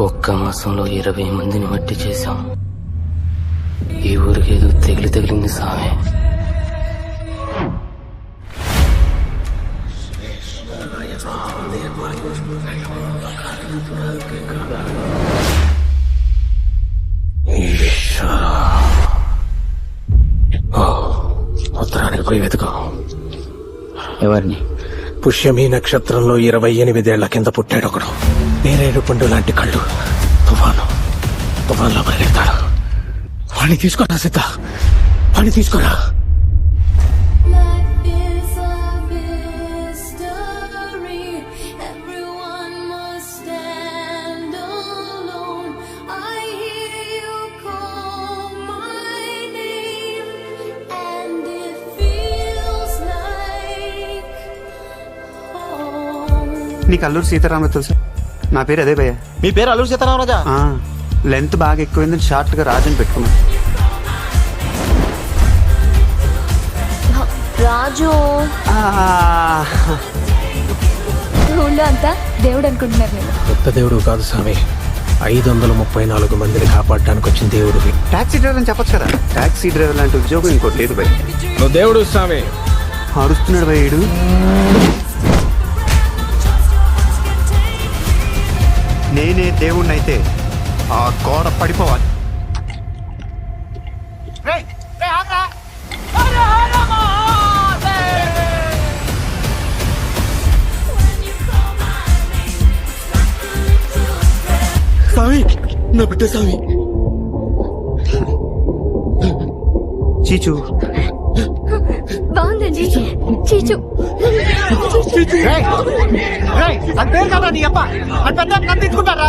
ఒక్క మాసంలో 20 మందిని మట్టి చేశాం. ఈ ఊరికి ఏదో తగిలింది సామే. ఉత్తరానికి పోయి వెతుకో. ఎవరిని? పుష్యమి నక్షత్రంలో 28 కింద పుట్టాడు ఒకడు. నేరేడు పండు లాంటి కళ్ళు, తుఫాన్లో పరిగెడతాడు. వాణ్ణి తీసుకోరా సిద్ధ, వాణ్ణి తీసుకోరా. నీకు అల్లూరు సీతారామ తెలుసా? నా పేరు అదే భయ్య. మీ పేరు అల్లూరు సీతారామరాజా? లెంత్ బాగా ఎక్కువైందని షార్ట్ గా రాజని పెట్టుకున్నా. రాజు ఊళ్ళో అంతా దేవుడు అనుకుంటున్నారు. నేను కొత్త దేవుడు కాదు స్వామి, 534 మందిని కాపాడడానికి వచ్చిన దేవుడివి. టాక్సీ డ్రైవర్ అని చెప్పొచ్చు కదా. టాక్సీ డ్రైవర్ లాంటి ఉద్యోగం ఇంకోటి లేదు భయ్య. నువ్వు దేవుడు స్వామి. అరుస్తున్నాడు భయ్యుడు. నేనే దేవుణ్ణైతే ఆ గోడ పడిపోవాలి. స్వామి, నా బిడ్డ స్వామి. చీచు బాగుందండి. చీచు పేరు కదా నీ అప్ప. అది పెద్ద తీసుకుంటారా?